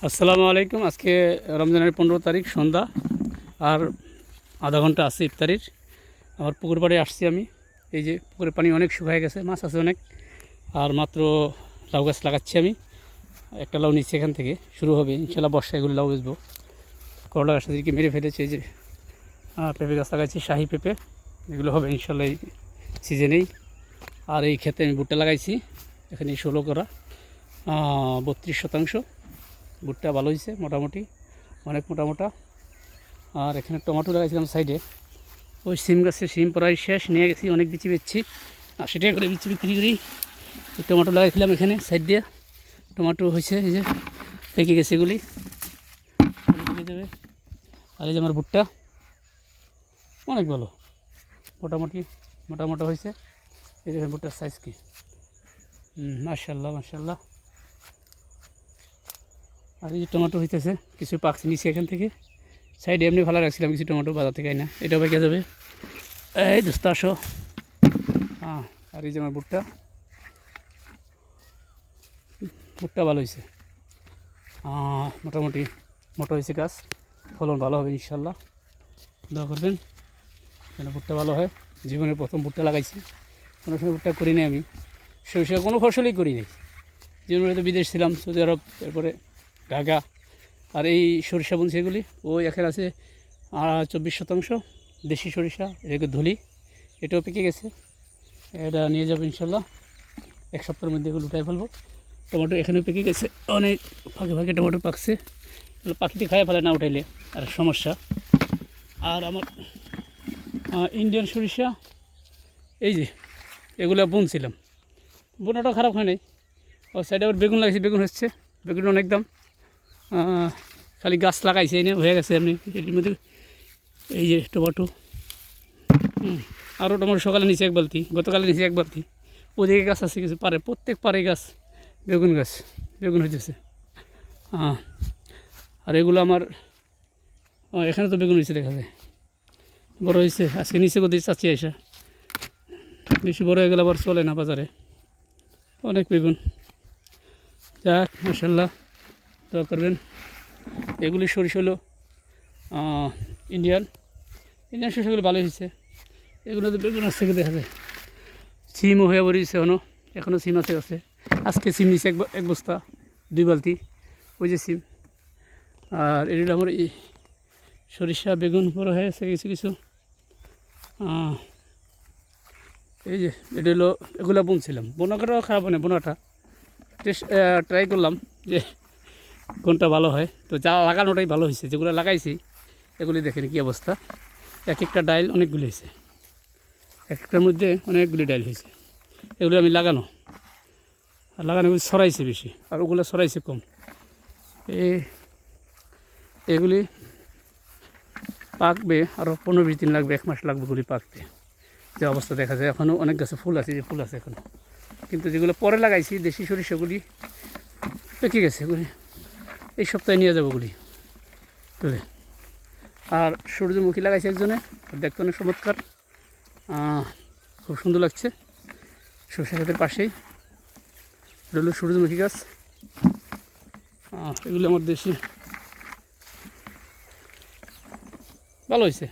আসসালামু আলাইকুম। আজকে রমজানের 15 তারিখ সন্ধ্যা, আর আধা ঘন্টা আছে ইফতারির। আমার পুকুর পাড়ে আসছি আমি। এই যে পুকুরের পানি অনেক শুকায় গেছে, মাছ আছে অনেক। আর মাত্র লাউ গাছ লাগাচ্ছি আমি। একটা লাউ নিচ্ছি, এখান থেকে শুরু হবে ইনশাল্লাহ। বর্ষায় এগুলো লাউ বেচবো। করলা গাছটাদেরকে মেরে ফেলেছে। এই যে পেঁপে গাছ লাগাচ্ছি, শাহি পেঁপে। এগুলো হবে ইনশাল্লাহ এই সিজনেই। আর এই ক্ষেতে আমি ভুট্টা লাগাইছি, এখানে 16 করা 32 শতাংশ। ভুট্টা ভালো হয়েছে মোটামুটি, অনেক মোটা। আর এখানে টমেটো লাগাইছিলাম সাইডে। ওই সিম গাছে সিম প্রায় শেষ, নিয়ে গেছি অনেক বিচি বেচছি, 80 টাকা করে বিচি বিক্রি করি। টমেটো লাগাইছিলাম এখানে সাইড দিয়ে, টমেটো হয়েছে, এই যে পেকে গেছে এগুলি দেবে। আর এই যে আমার ভুট্টা অনেক ভালো, মোটামুটি হয়েছে। এই যে ভুট্টার সাইজ কি, মাশাল্লাহ। আর এই যে টমেটো হইতেছে, কিছু পাকছে নিচে এখান থেকে। সাইডে এমনি ভালো রাখছিলাম কিছু টমেটো, বাজার থেকে না, এটাও পেকে যাবে। এই দোস্ত আসো। আর এই যে আমার ভুট্টা ভালো হয়েছে, মোটামুটি মোটা হয়েছে গাছ। ফলন ভালো হবে ইনশাল্লাহ, দোয়া করবেন যেন ভুট্টা ভালো হয়। জীবনের প্রথম ভুট্টা লাগাইছি, কোনো সময় ভুট্টা করিনি আমি। সরিষা কোনো ফসলই করিনি। জীবনে তো বিদেশ ছিলাম, সৌদি আরব, এরপরে ঢাকা। আর এই সরিষা বুনছি এগুলি, ওই এখানে আছে 24 শতাংশ দেশি সরিষা, এটাকে ধুলি। এটাও পেকে গেছে, এটা নিয়ে যাবো ইনশাল্লাহ। এক সপ্তাহের মধ্যে এগুলো উঠাই ফেলবো। টমেটো এখানেও পেকে গেছে, অনেক ফাঁকে টমেটো পাকছে। পাখিতে খাইয়ে ফেলে না উঠাইলে, আর সমস্যা। আর আমার ইন্ডিয়ান সরিষা, এই যে এগুলো বুনছিলাম, বোনাটাও খারাপ হয় নাই। ও সাইডে আবার বেগুন লাগাইছি, বেগুন হচ্ছে, বেগুন অনেক দাম। খালি গাছ লাগাইছে, এনে হয়ে গেছে এমনি এটির মধ্যে। এই যে টমেটো, আরও টমেটো সকালে নিচে এক বালতি, গতকালে নিচে এক বালতি। ওদিকে গাছ আছে কিছু পারে, প্রত্যেক পারে গাছ বেগুন হইতেছে। আর এগুলো আমার এখানে তো বেগুন হয়েছে, দেখা যায় বড় হয়েছে। আজকে নিচে কোথায় চাচ্ছি এসে, বেশি বড় হয়ে গেলে আবার চলে না বাজারে, অনেক বেগুন। যাক মাশাল্লাহ, দোয়া করবেন। এগুলি সরিষা হলো ইন্ডিয়ান সরিষাগুলো ভালো হয়েছে। এগুলো তো বেগুন আসছে দেখা যায়। সিমও হয়ে পড়েছে, এখনও সিম আছে। আজকে সিম নিচ্ছে এক বস্তা, 2 বালতি, ওই যে সিম। আর এগুলো আমার এই সরিষা বেগুন বড় হয়ে গেছে কিছু। এই যে এটা হলো, এগুলো বুনছিলাম, বোনাটাও খারাপ হয় না। বোনাটা ট্রাই করলাম যে কোনটা ভালো হয়, তো যা লাগানোটাই ভালো হয়েছে। যেগুলো লাগাইছি এগুলি দেখেন কী অবস্থা, এক একটা ডাইল অনেকগুলি হয়েছে, একটার মধ্যে অনেকগুলি ডাইল হয়েছে। এগুলো আমি লাগানো ছড়াইছে বেশি, আর ওগুলো ছড়াইছে কম। এগুলি পাকবে আরও 15-20 দিন লাগবে, 1 মাস লাগবে এগুলি পাকতে। যে অবস্থা দেখা যায়, এখনও অনেক গাছে ফুল আছে, যে ফুল আছে এখনও। কিন্তু যেগুলো পরে লাগাইছি দেশি সরিষাগুলি পেকে গেছে, এগুলি এই সপ্তাহে নিয়ে যাবো ওগুলি তুলে। আর সূর্যমুখী লাগাইছে একজনে, দেখতে অনেক চমৎকার, খুব সুন্দর লাগছে। সরষে ক্ষেতের পাশেই এটা হলো সূর্যমুখী গাছ। এগুলো আমার দেশি ভালো হয়েছে,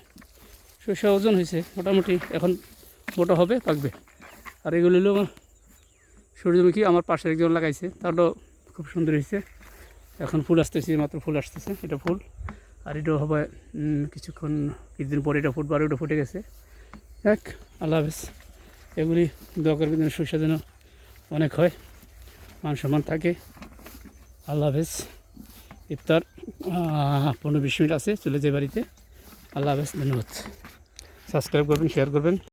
সরষে ওজন হয়েছে মোটামুটি, এখন মোটা হবে, পাকবে। আর এগুলো হলো আমার সূর্যমুখী, আমার পাশে একজন লাগাইছে, তারও খুব সুন্দর হয়েছে। এখন ফুল আসতেছে, মাত্র ফুল আসতেছে, এটা ফুল। আর এটাও হবে কিছুদিন পরে এটা ফুটবে, আর ওটা ফুটে গেছে। এক আল্লাহ হাফেজ। এগুলি দোয়া করবেন যেন সরষে যেন অনেক হয়, মান সম্মান থাকে। আল্লাহ হাফেজ। ইফতার 15-20 মিনিট আছে, চলে যায় বাড়িতে। আল্লাহ হাফেজ, ধন্যবাদ। সাবস্ক্রাইব করবেন, শেয়ার করবেন।